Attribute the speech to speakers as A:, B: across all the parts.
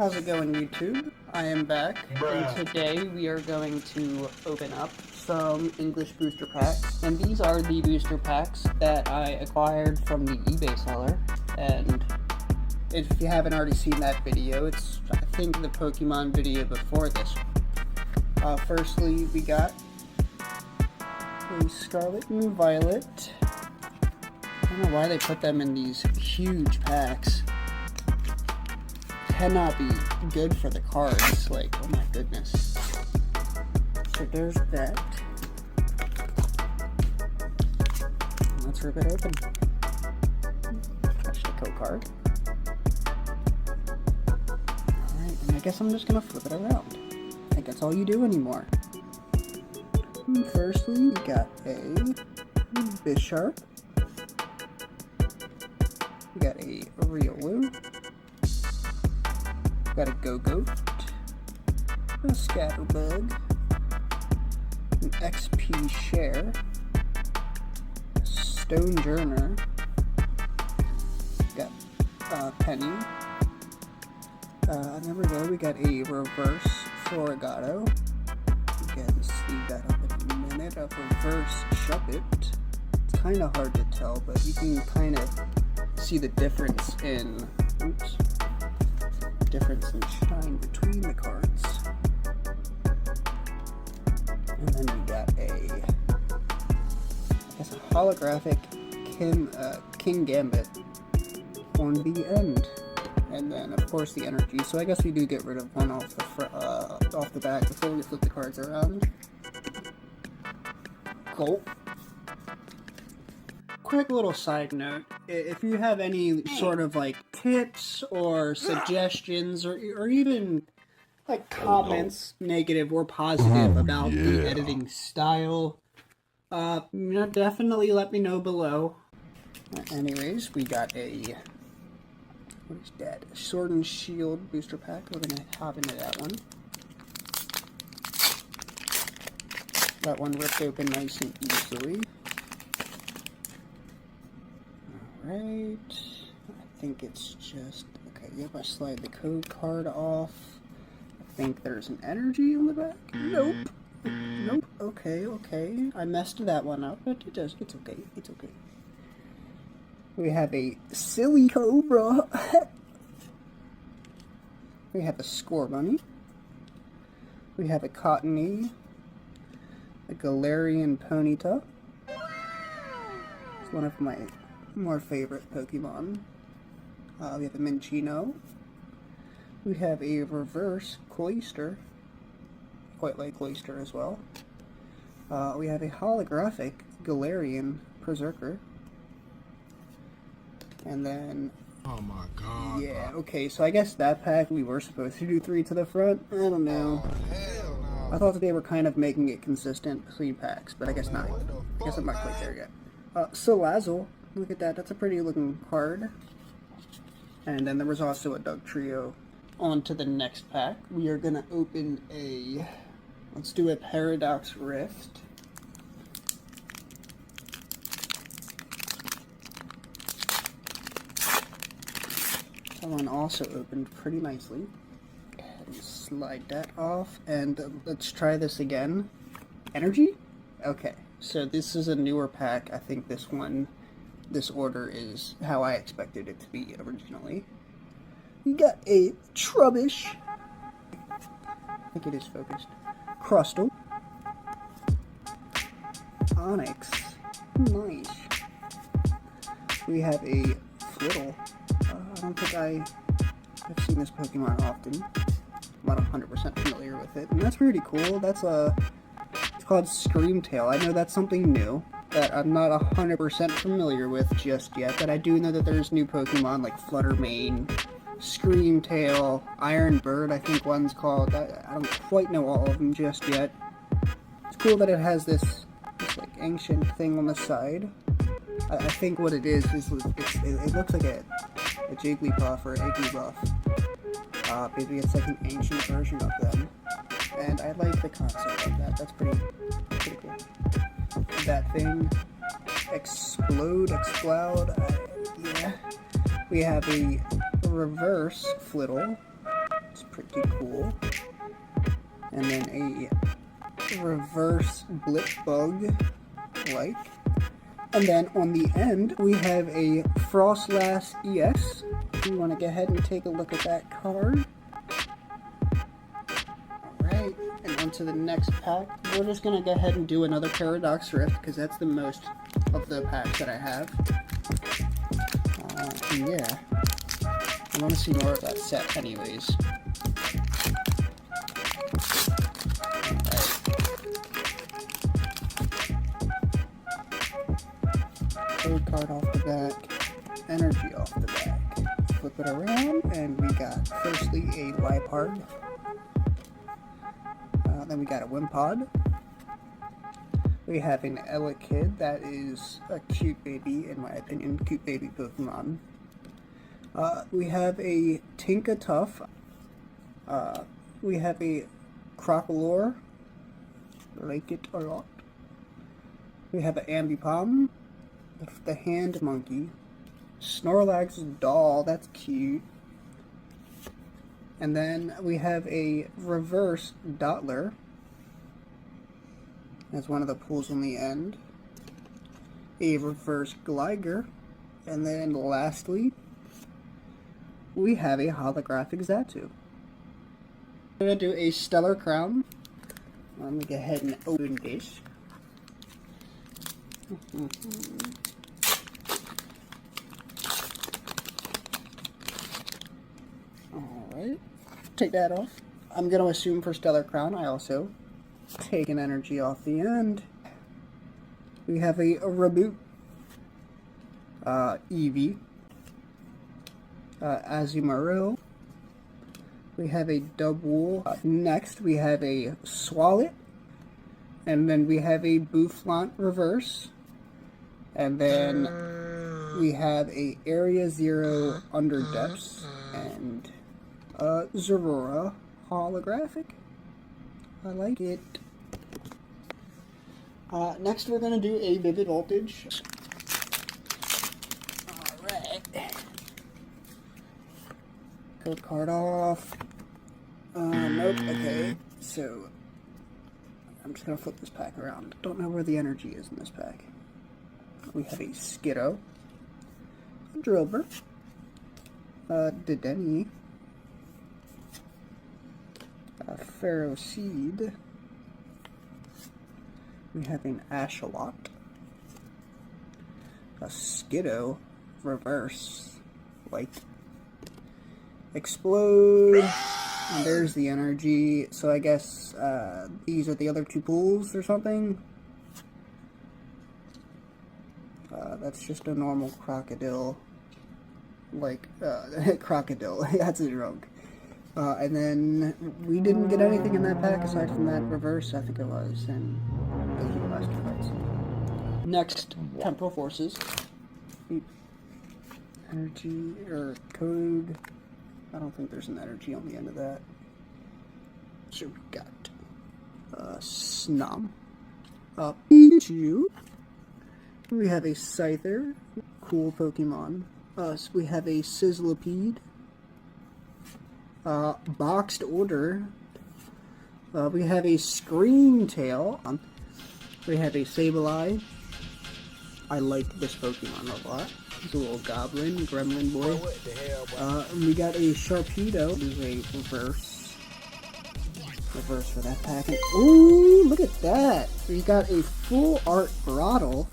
A: How's it going, YouTube? I am back, and today we are going to open up some English booster packs. And these are the booster packs that I acquired from the eBay seller. And if you haven't already seen that video, it's, I think, the Pokemon video before this. Firstly, we got a Scarlet and Violet. I don't know why they put them in these huge packs. Cannot be good for the cards, like, oh my goodness. So there's that. Let's rip it open. Touch the code card. Alright, and I guess I'm just gonna flip it around. I think that's all you do anymore. Firstly, we got a Bisharp. We got a Riolu. Got a Go-Goat, a Scatterbug, an XP Share, a Stonejourner, got Penny, there we go, we got a Reverse Floragato. Again, see that up in a minute. A Reverse Shuppet. It's kind of hard to tell, but you can kind of see the difference in, difference in shine between the cards. And then we got a holographic King Gambit on the end. And then of course the energy. So I guess we do get rid of one off the back before we flip the cards around. Cool. Quick little side note, if you have any sort of like tips or suggestions or even like comments, negative or positive, about the editing style, definitely let me know below. Anyways, we got a, what is that? A Sword and Shield booster pack. We're gonna hop into that one. That one ripped open nice and easily. Right, I think it's just, okay, yep, I slide the code card off. I think there's an energy in the back. Nope. Nope. Okay. I messed that one up, but it's okay. It's okay. We have a Silly Cobra. We have a Scorbunny. We have a Cottony. A Galarian Ponyta. It's one of my more favorite Pokemon. We have a Minccino. We have a Reverse Cloyster. Quite like Cloyster as well. We have a holographic Galarian Berserker. And then,
B: oh my god.
A: Yeah, okay, so I guess that pack we were supposed to do 3 to the front. I don't know.
B: Oh, hell no.
A: I thought that they were kind of making it consistent between packs, but I guess not. I guess I'm not quite there yet. Salazzle. Look at that, that's a pretty looking card. And then there was also a Dugtrio. On to the next pack. We are going to open a, let's do a Paradox Rift. That one also opened pretty nicely. Go ahead and slide that off, and let's try this again. Energy? Okay, so this is a newer pack. I think this order is how I expected it to be originally. We got a Trubbish. I think it is focused. Crustle. Onyx. Nice. We have a Flittle. I don't think I've seen this Pokemon often. I'm not 100% familiar with it. And that's pretty cool. It's called Screamtail. I know that's something new that I'm not 100% familiar with just yet, but I do know that there's new Pokemon like Fluttermane, Screamtail, Iron Bird, I think one's called. I don't quite know all of them just yet. It's cool that it has this like ancient thing on the side. I think what it is it looks like a Jigglypuff or a Igglybuff. Maybe it's like an ancient version of them. And I like the concept of that. That's pretty cool. That thing, explode, yeah. We have a Reverse Flittle, It's pretty cool. And then a reverse blip bug like. And then on the end, we have a Frostlass EX. We want to go ahead and take a look at that card. Alright, and on to the next pack. We're just going to go ahead and do another Paradox Rift, because that's the most of the packs that I have. And yeah, I want to see more of that set anyways. Code card off the back, energy off the back. Flip it around, and we got firstly a Lipard. Then we got a Wimpod. We have an Elekid that is a cute baby, in my opinion, cute baby Pokemon. We have a Tinkatuff. We have a Crocalor. Like it a lot. We have an Ambipom. The Hand Monkey. Snorlax's doll, that's cute. And then we have a reverse Dottler. That's one of the pulls on the end. A reverse Gligar. And then lastly, we have a holographic Xatu. I'm going to do a Stellar Crown. Let me go ahead and open this. Alright, take that off. I'm going to assume for Stellar Crown I also take an energy off the end. We have a Reboot, Eevee, Azumarill. We have a Dubwool. Next we have a Swalot. And then we have a Bouffalant reverse. And then we have a Area Zero Under Depths. And Zorora holographic. I like it. Next we're going to do a Vivid Voltage. Alright. Code card off. Nope, okay. So, I'm just going to flip this pack around. Don't know where the energy is in this pack. We have a Skiddo. Drillbur. Didnt. Pharaoh Seed. We have an Ashalot. A Skiddo reverse. Like. Explode. And there's the energy. So I guess these are the other two pools or something. That's just a normal crocodile. Like, crocodile. That's a joke. And then we didn't get anything in that pack aside from that reverse, I think it was. And those are the last two cards. Next, Temporal Forces. Energy, or code. I don't think there's an energy on the end of that. So we got Snom. Pichu. We have a Scyther. Cool Pokemon. So we have a Sizzlipede. Boxed Order. We have a Screamtail. We have a Sableye. I like this Pokemon a lot. He's a little goblin, gremlin boy. We got a Sharpedo. This is a reverse. Reverse for that pack. Ooh, look at that! We got a full art Grottle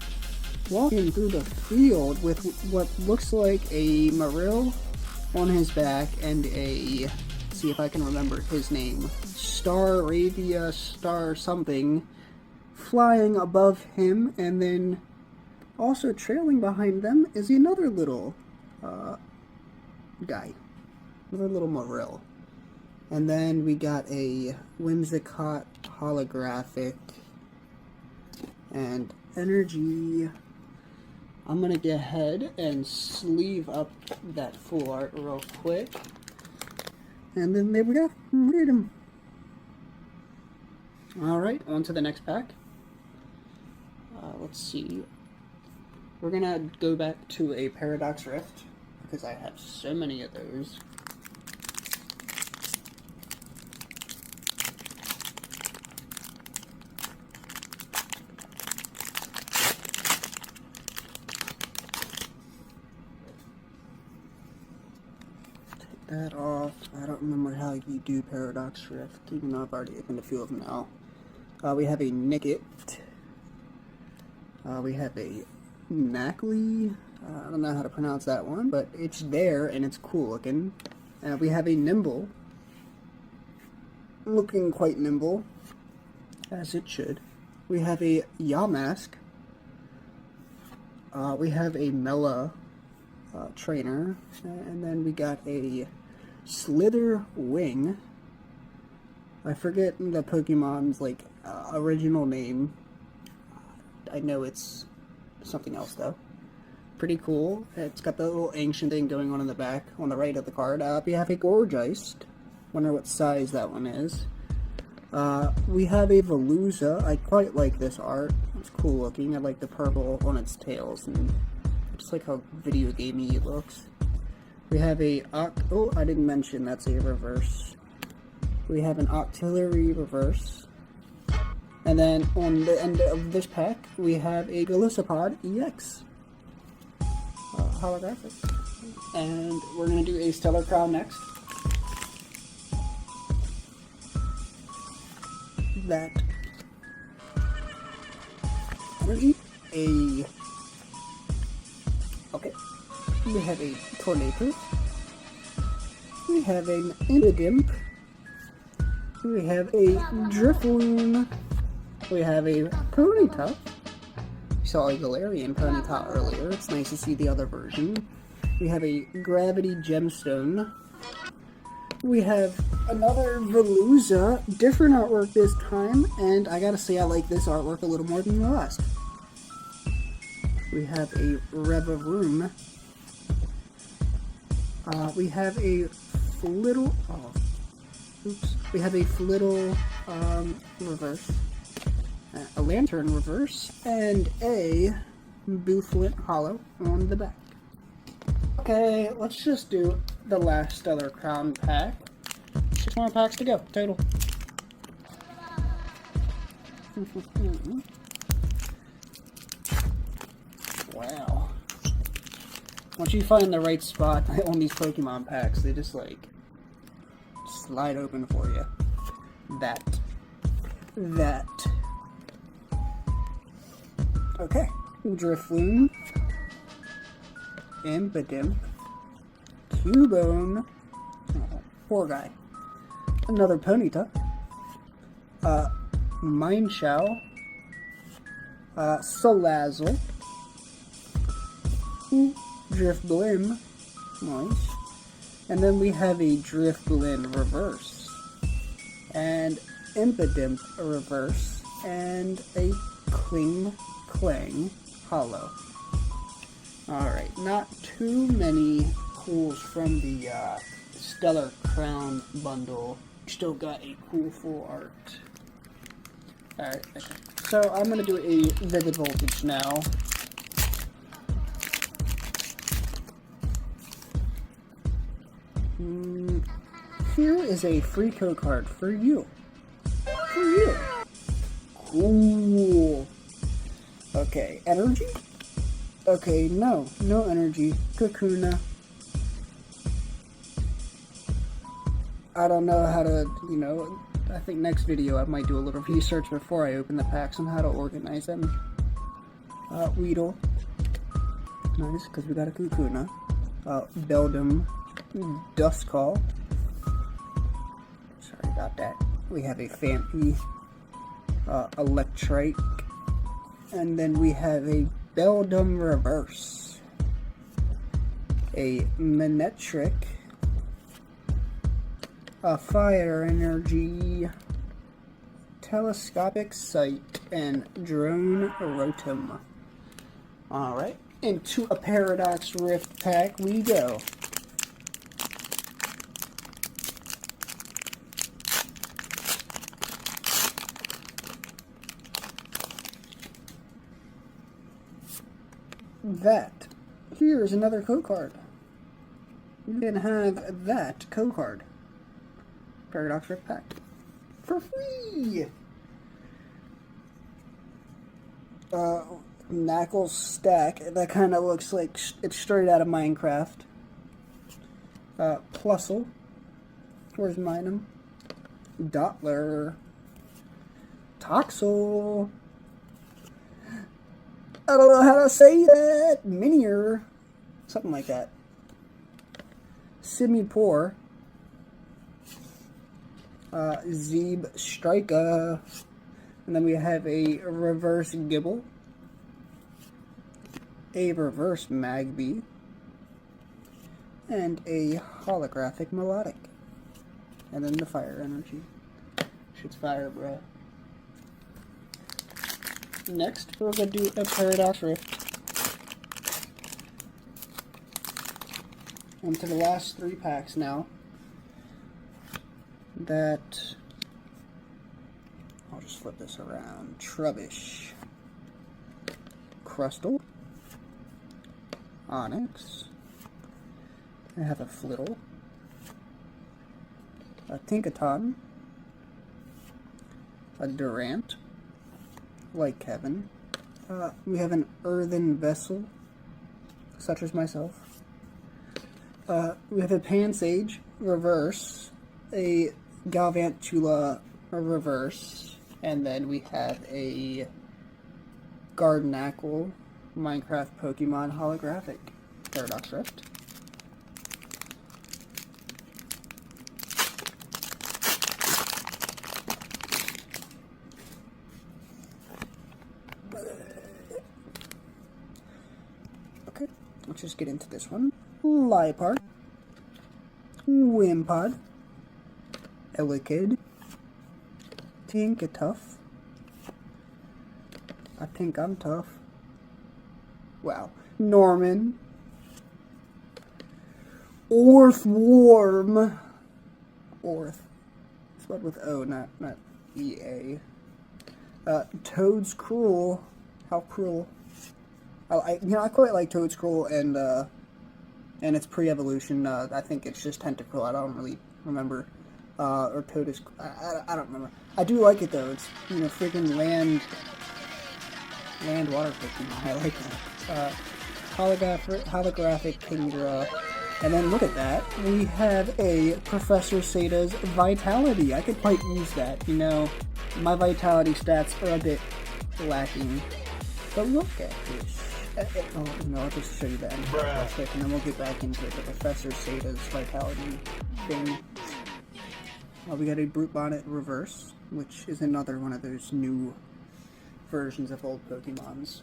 A: walking through the field with what looks like a Marill on his back and a, see if I can remember his name, Staravia, Star something, flying above him, and then also trailing behind them is another little guy, another little Marill. And then we got a Whimsicott holographic and energy. I'm gonna go ahead and sleeve up that full art real quick. And then there we go. Read them. Alright, on to the next pack. Let's see. We're gonna go back to a Paradox Rift because I have so many of those. that off. I don't remember how you do Paradox Rift, even though I've already opened a few of them now. We have a Nicket. We have a Knackley. I don't know how to pronounce that one, but it's there and it's cool looking. We have a Nimble. Looking quite nimble, as it should. We have a Yamask. We have a Mela trainer, and then we got a Slither Wing. I forget the Pokemon's like original name. I know it's something else though. Pretty cool. It's got the little ancient thing going on in the back on the right of the card. We have a Gorgeist. Wonder what size that one is. We have a Veluza. I quite like this art. It's cool looking. I like the purple on its tails, and I just like how video gamey it looks. We have a oh, I didn't mention that's a reverse. We have an Octillery reverse. And then on the end of this pack, we have a Golisopod EX. Holographic. And we're going to do a Stellar Crown next. That energy, okay, we have a Tornado, we have an Indimp, we have a Drifloon, we have a Ponyta. We saw a Galarian Ponyta earlier. It's nice to see the other version. We have a Gravity Gemstone. We have another Veluza, different artwork this time, and I gotta say I like this artwork a little more than the last. We have a Revavroom. We have a Flittle, we have a Flittle reverse, a Lantern reverse, and a Bouffalant Hollow on the back. Okay, let's just do the last Stellar Crown pack. 6 more packs to go, total. Wow. Once you find the right spot on these Pokemon packs, they just like slide open for you. That. Okay. Drifloon. Impidimp. Cubone. Oh, poor guy. Another Ponyta. Mineshow. Salazzle. Drifblim. Nice. And then we have a Drifblim reverse. And Impidimp reverse. And a Kling Hollow. Alright, not too many pulls from the Stellar Crown bundle. Still got a cool full art. Alright, okay. So I'm going to do a Vivid Voltage now. Here is a free code card for you. For you. Cool. Okay, energy? Okay, no energy. Kakuna. I don't know how to, I think next video I might do a little research before I open the packs on how to organize them. Weedle. Nice, because we got a Kakuna. Beldum. Duskull. Sorry about that. We have a Phanpy. Electrike. And then we have a Beldum reverse. A Manectric. A Fire Energy. Telescopic Sight. And Drone Rotom. Alright. Into a Paradox Rift pack we go. That. Here is another code card. You can have that code card. Paradox Rift pack. For free! Knuckles stack. That kind of looks like it's straight out of Minecraft. Plusle. Where's mine? Dottler. Toxel. I don't know how to say that. Minier. Something like that. Simi-Poor. Zeeb Striker. And then we have a reverse Gibble. A reverse Magby. And a holographic Melodic. And then the fire energy. Shit's fire, bruh. Next, we're going to do a Paradox Rift. And to the last 3 packs now. That... I'll just flip this around. Trubbish. Crustle. Onyx. I have a Flittle. A Tinkaton. A Durant. Like Kevin. We have an Earthen Vessel, such as myself. We have a Pansage reverse, a Galvantula reverse, and then we have a Gardenackle Minecraft Pokemon holographic Paradox Rift. Okay, let's just get into this one. Liepard, Wimpod, Elekid, Tinkatuff. I think I'm tough. Wow. Norman, Orthworm, Orth, spelled with O, not E-A. Toad's Cruel. How cruel. I quite like Toad's Cruel and its pre-evolution. I think it's just Tentacruel. I don't really remember. Or Toad is... I don't remember. I do like it though. It's, freaking land water Pokemon. I like that. Holographic Kingdra. And then look at that. We have a Professor Sada's Vitality. I could quite use that. My Vitality stats are a bit lacking. But look at this. I'll just show you that real quick, and then we'll get back into the Professor Sada's Vitality thing. We got a Brute Bonnet reverse, which is another one of those new versions of old Pokemons.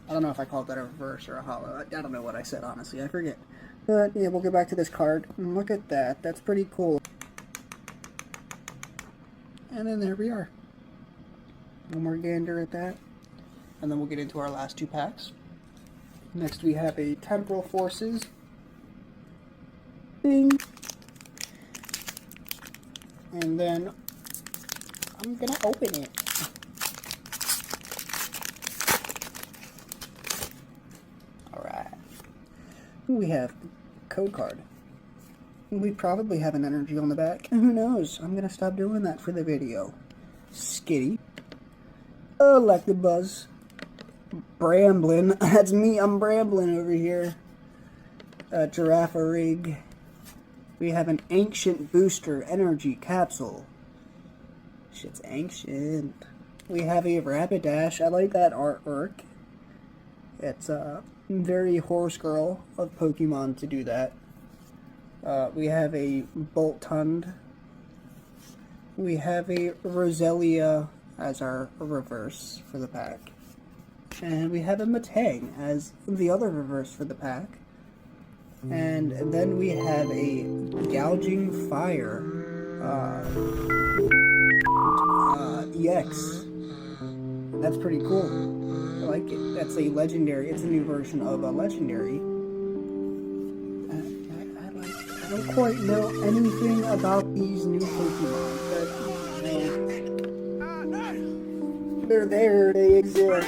A: I don't know if I called that a reverse or a holo. I don't know what I said, honestly. I forget. But, yeah, we'll get back to this card. And look at that. That's pretty cool. And then there we are. One more gander at that. And then we'll get into our last 2 packs. Next we have a Temporal Forces. Bing. And then I'm gonna open it. Alright. We have Code Card. We probably have an energy on the back. Who knows? I'm gonna stop doing that for the video. Skitty. Electabuzz. Bramblin. That's me, I'm Bramblin over here. Girafarig. We have an Ancient Booster Energy Capsule. Shit's ancient. We have a Rapidash. I like that artwork. It's very Horse Girl of Pokemon to do that. We have a Boltund. We have a Roselia as our reverse for the pack. And we have a Matang as the other reverse for the pack. And then we have a Gouging Fire EX. That's pretty cool. I like it. That's a legendary. It's a new version of a legendary. I don't quite know anything about these new Pokemon, but they're there. They exist.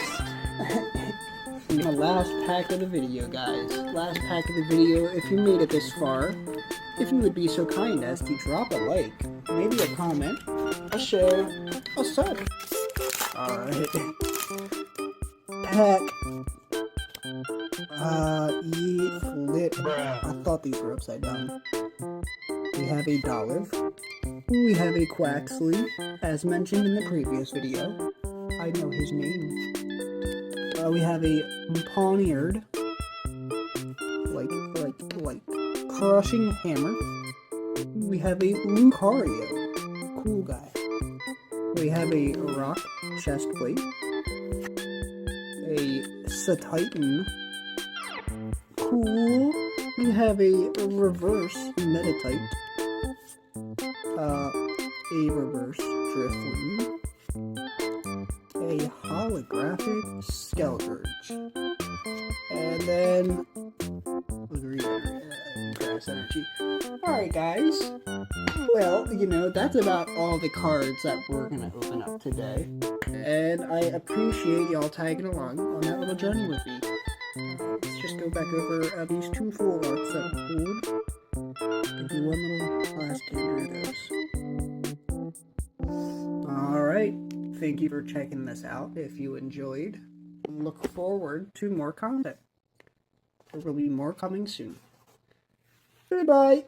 A: The last pack of the video, guys. Last pack of the video. If you made it this far, if you would be so kind as to drop a like, maybe a comment, a share, a sub. Alright. Pack. Flip I thought these were upside down. We have a Dollar. We have a Quaxley, as mentioned in the previous video. I know his name. We have a Poniard, like crushing hammer. We have a Lucario, cool guy. We have a rock chest plate, a Satitan, cool. We have a reverse Metatype, a reverse Drifloon, a holographic Skelgurge, and then Grass Energy. Alright guys, well, you know, that's about all the cards that we're gonna open up today, and I appreciate y'all tagging along on that little journey with me. Let's just go back over these two full arts that we pulled. Give you one little last gander of those. Alright, thank you for checking this out. If you enjoyed, look forward to more content. There will be more coming soon. Goodbye!